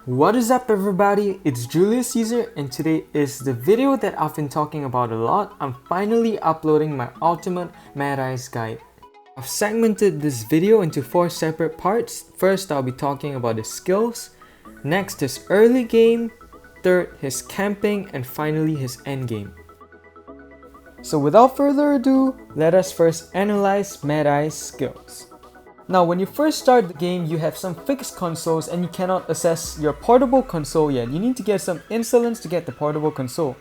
What is up everybody, it's Julius Caesar and today is the video that I've been talking about a lot. I'm finally uploading my ultimate Mad Eyes guide. I've segmented this video into 4 separate parts. First I'll be talking about his skills, next his early game, third his camping, and finally his endgame. So without further ado, let us first analyze Mad Eye's skills. Now when you first start the game, you have some fixed consoles and you cannot access your portable console yet. You need to get some insolence to get the portable console.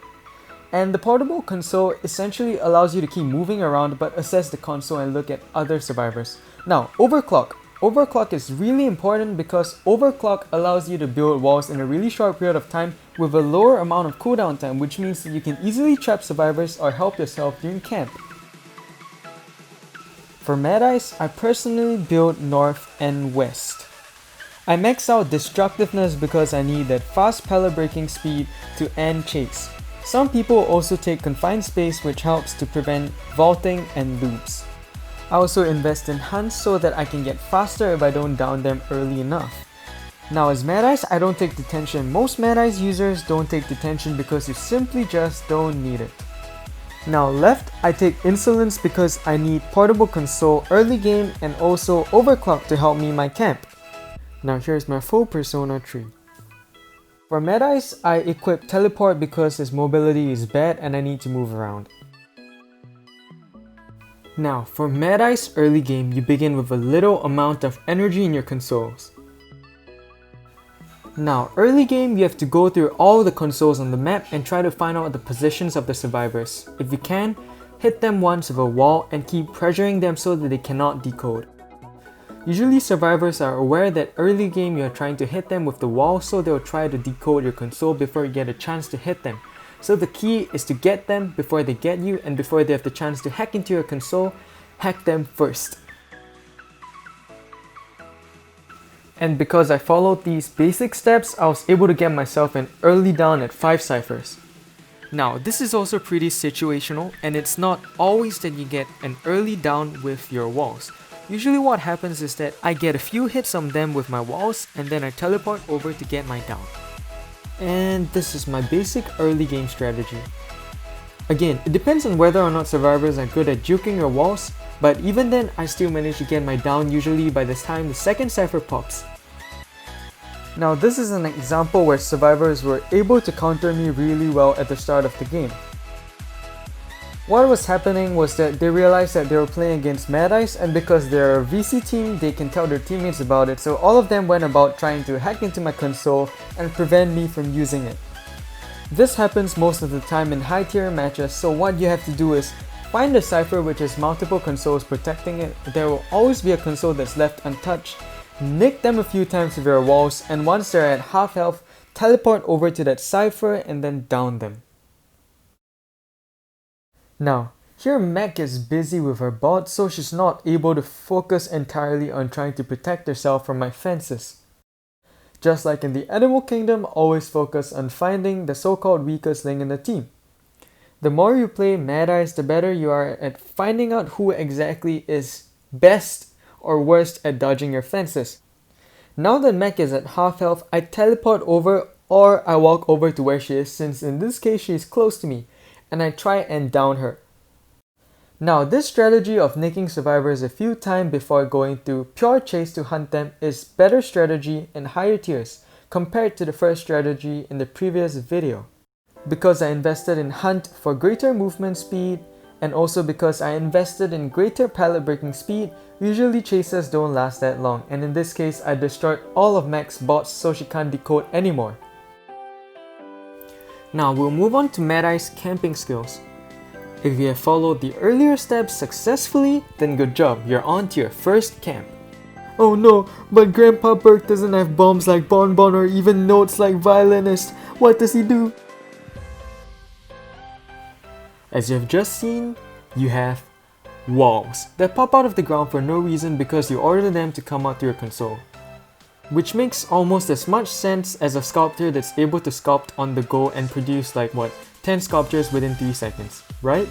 And the portable console essentially allows you to keep moving around but access the console and look at other survivors. Now overclock. Overclock is really important because overclock allows you to build walls in a really short period of time with a lower amount of cooldown time, which means that you can easily trap survivors or help yourself during camp. For Mad Eyes, I personally build north and west. I max out destructiveness because I need that fast pallet breaking speed to end chase. Some people also take confined space, which helps to prevent vaulting and loops. I also invest in hunts so that I can get faster if I don't down them early enough. Now as Mad Eyes, I don't take detention. Most Mad Eyes users don't take detention because you simply just don't need it. Now left, I take insolence because I need portable console early game and also overclock to help me in my camp. Now here's my full persona tree. For Mad Eyes, I equip teleport because his mobility is bad and I need to move around. Now for Mad Eyes early game, you begin with a little amount of energy in your consoles. Now early game, you have to go through all the consoles on the map and try to find out the positions of the survivors. If you can, hit them once with a wall and keep pressuring them so that they cannot decode. Usually survivors are aware that early game you are trying to hit them with the wall, so they'll try to decode your console before you get a chance to hit them. So the key is to get them before they get you, and before they have the chance to hack into your console, hack them first. And because I followed these basic steps, I was able to get myself an early down at 5 ciphers. Now this is also pretty situational, and it's not always that you get an early down with your walls. Usually what happens is that I get a few hits on them with my walls and then I teleport over to get my down. And this is my basic early game strategy. Again, it depends on whether or not survivors are good at juking your walls, but even then I still manage to get my down usually by the time the second cipher pops. Now this is an example where survivors were able to counter me really well at the start of the game. What was happening was that they realized that they were playing against Mad Eyes, and because they're a VC team, they can tell their teammates about it, so all of them went about trying to hack into my console and prevent me from using it. This happens most of the time in high tier matches, so what you have to do is find a cipher which has multiple consoles protecting it. There will always be a console that's left untouched. Nick them a few times with your walls, and once they're at half health, teleport over to that cipher and then down them. Now, here Mac is busy with her bot, so she's not able to focus entirely on trying to protect herself from my fences. Just like in the Animal Kingdom, always focus on finding the so-called weakest link in the team. The more you play Mad Eyes, the better you are at finding out who exactly is best or worst at dodging your fences. Now that Mac is at half health, I teleport over or I walk over to where she is, since in this case she is close to me, and I try and down her. Now this strategy of nicking survivors a few times before going to pure chase to hunt them is better strategy in higher tiers compared to the first strategy in the previous video. Because I invested in hunt for greater movement speed, and also because I invested in greater pallet breaking speed, usually chases don't last that long, and in this case I destroyed all of Mac's bots so she can't decode anymore. Now we'll move on to Mad Eye's camping skills. If you have followed the earlier steps successfully, then good job, you're on to your first camp. Oh no, but Grandpa Burke doesn't have bombs like Bonbon or even notes like Violinist. What does he do? As you have just seen, you have walls that pop out of the ground for no reason because you order them to come out to your console. Which makes almost as much sense as a sculptor that's able to sculpt on the go and produce 10 sculptures within 3 seconds, right?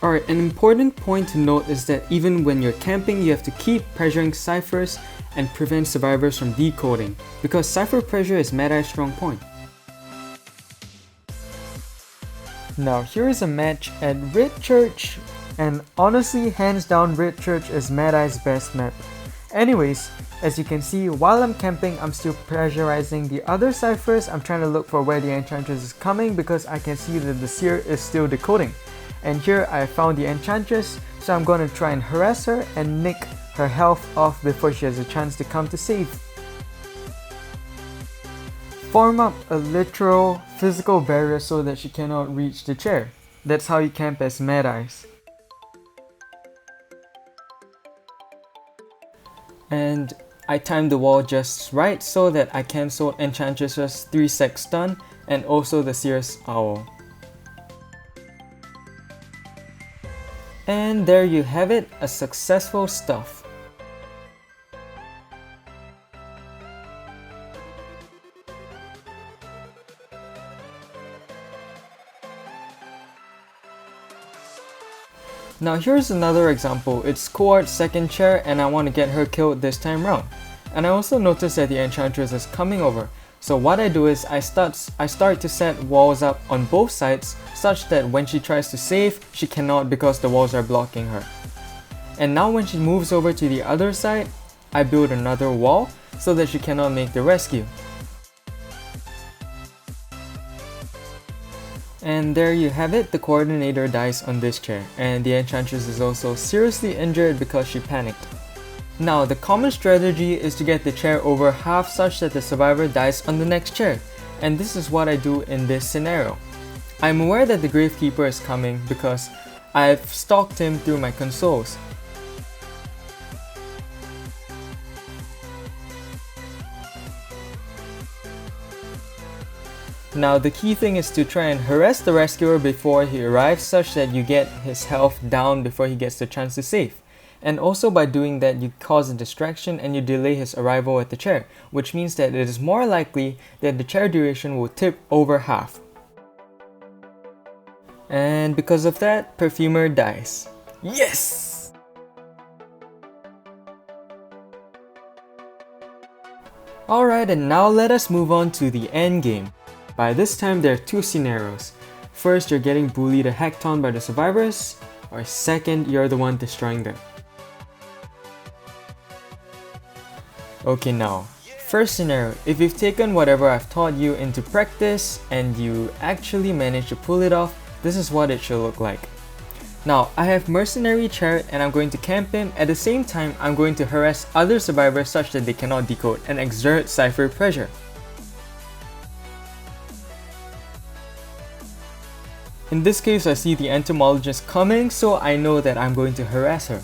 Alright, an important point to note is that even when you're camping, you have to keep pressuring ciphers and prevent survivors from decoding, because cipher pressure is Mad Eye's strong point. Now here is a match at Red Church, and honestly, hands down, Red Church is Mad Eye's best map. Anyways, as you can see, while I'm camping, I'm still pressurizing the other ciphers. I'm trying to look for where the Enchantress is coming because I can see that the Seer is still decoding. And here I found the Enchantress, so I'm going to try and harass her and nick her health off before she has a chance to come to save. Form up a literal physical barrier so that she cannot reach the chair. That's how you camp as Mad Eyes. And I timed the wall just right so that I cancelled Enchantress's 3-sec stun and also the Seer's Owl. And there you have it, a successful stuff. Now here's another example. It's Coart's second chair and I want to get her killed this time round. And I also noticed that the Enchantress is coming over. So what I do is I start to set walls up on both sides such that when she tries to save, she cannot because the walls are blocking her. And now when she moves over to the other side, I build another wall so that she cannot make the rescue. And there you have it, the coordinator dies on this chair, and the Enchantress is also seriously injured because she panicked. Now, the common strategy is to get the chair over half such that the survivor dies on the next chair, and this is what I do in this scenario. I'm aware that the Gravekeeper is coming because I've stalked him through my consoles. Now the key thing is to try and harass the rescuer before he arrives such that you get his health down before he gets the chance to save. And also by doing that you cause a distraction and you delay his arrival at the chair, which means that it is more likely that the chair duration will tip over half. And because of that, Perfumer dies. Yes! Alright, and now let us move on to the endgame. By this time, there are two scenarios. First, you're getting bullied a hackathon by the survivors, or second, you're the one destroying them. Okay, now, first scenario, if you've taken whatever I've taught you into practice and you actually manage to pull it off, this is what it should look like. Now, I have Mercenary Chariot and I'm going to camp him. At the same time, I'm going to harass other survivors such that they cannot decode and exert cipher pressure. In this case, I see the entomologist coming, so I know that I'm going to harass her.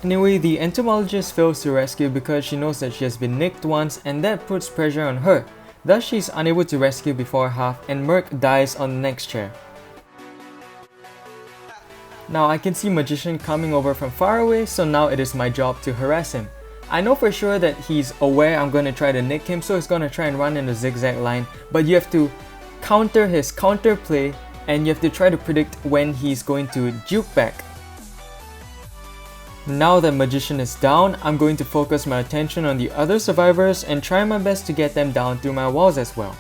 Anyway, the entomologist fails to rescue because she knows that she has been nicked once and that puts pressure on her. Thus, she's unable to rescue before half and Merc dies on the next chair. Now, I can see Magician coming over from far away, so now it is my job to harass him. I know for sure that he's aware I'm going to try to nick him, so he's going to try and run in a zigzag line, but you have to counter his counter play and you have to try to predict when he's going to juke back. Now that Magician is down, I'm going to focus my attention on the other survivors and try my best to get them down through my walls as well.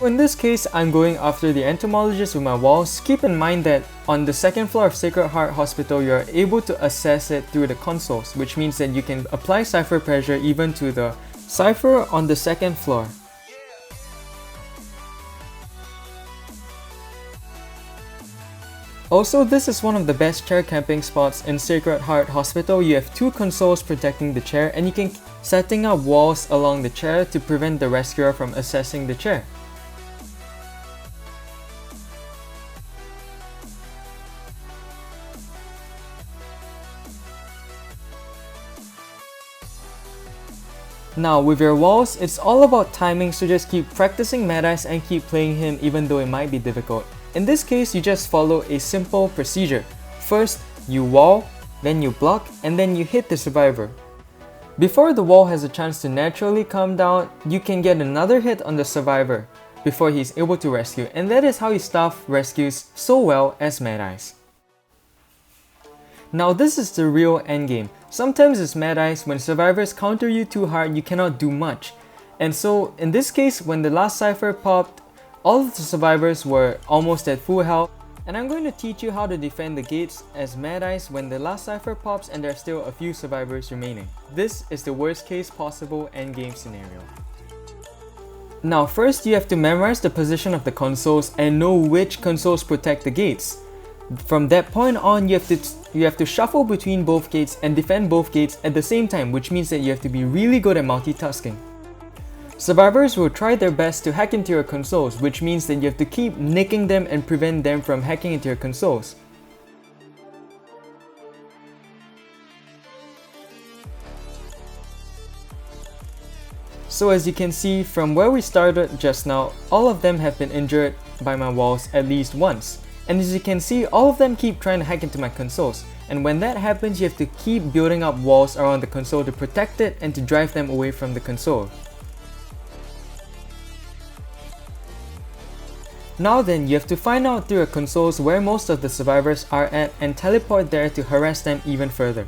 In this case, I'm going after the entomologist with my walls. Keep in mind that on the second floor of Sacred Heart Hospital, you are able to access it through the consoles, which means that you can apply cipher pressure even to the cipher on the second floor. Also, this is one of the best chair camping spots in Sacred Heart Hospital. You have two consoles protecting the chair and you can setting up walls along the chair to prevent the rescuer from accessing the chair. Now with your walls, it's all about timing, so just keep practicing Mad Eyes and keep playing him even though it might be difficult. In this case, you just follow a simple procedure. First, you wall, then you block, and then you hit the survivor. Before the wall has a chance to naturally come down, you can get another hit on the survivor. before he's able to rescue, and that is how his staff rescues so well as Mad Eyes. Now this is the real endgame. Sometimes as Mad Eyes, when survivors counter you too hard, you cannot do much. And so in this case, when the last cipher popped, all of the survivors were almost at full health, and I'm going to teach you how to defend the gates as Mad Eyes when the last cipher pops and there are still a few survivors remaining. This is the worst case possible endgame scenario. Now first you have to memorize the position of the consoles and know which consoles protect the gates. From that point on, you have to shuffle between both gates and defend both gates at the same time, which means that you have to be really good at multitasking. Survivors will try their best to hack into your consoles, which means that you have to keep nicking them and prevent them from hacking into your consoles. So as you can see from where we started just now, all of them have been injured by my walls at least once. And as you can see, all of them keep trying to hack into my consoles. And when that happens, you have to keep building up walls around the console to protect it and to drive them away from the console. Now then, you have to find out through your consoles where most of the survivors are at and teleport there to harass them even further.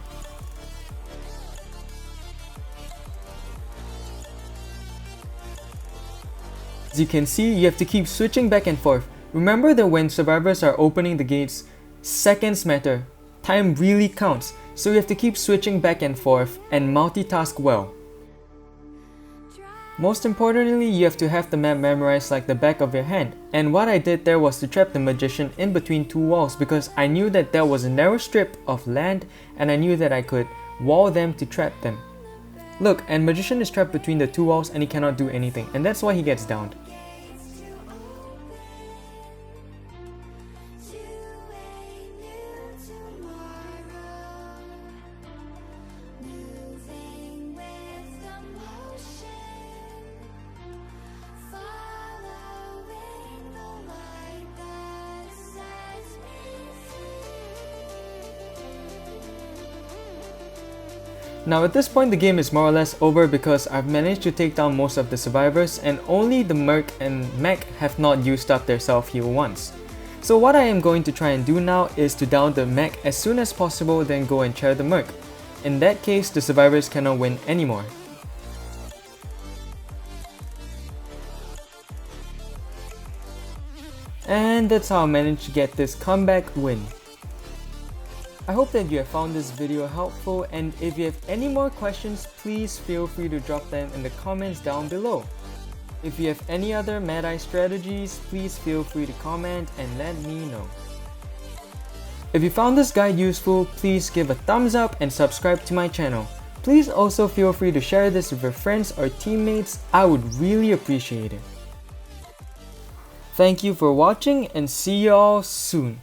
As you can see, you have to keep switching back and forth. Remember that when survivors are opening the gates, seconds matter. Time really counts, so you have to keep switching back and forth and multitask well. Most importantly, you have to have the map memorized like the back of your hand. And what I did there was to trap the magician in between two walls because I knew that there was a narrow strip of land and I knew that I could wall them to trap them. Look, and magician is trapped between the two walls and he cannot do anything, and that's why he gets downed. Now at this point the game is more or less over because I've managed to take down most of the survivors and only the Merc and Mech have not used up their self-heal once. So what I am going to try and do now is to down the Mech as soon as possible, then go and chair the Merc. In that case, the survivors cannot win anymore. And that's how I managed to get this comeback win. I hope that you have found this video helpful, and if you have any more questions, please feel free to drop them in the comments down below. If you have any other Mad Eye strategies, please feel free to comment and let me know. If you found this guide useful, please give a thumbs up and subscribe to my channel. Please also feel free to share this with your friends or teammates, I would really appreciate it. Thank you for watching and see you all soon.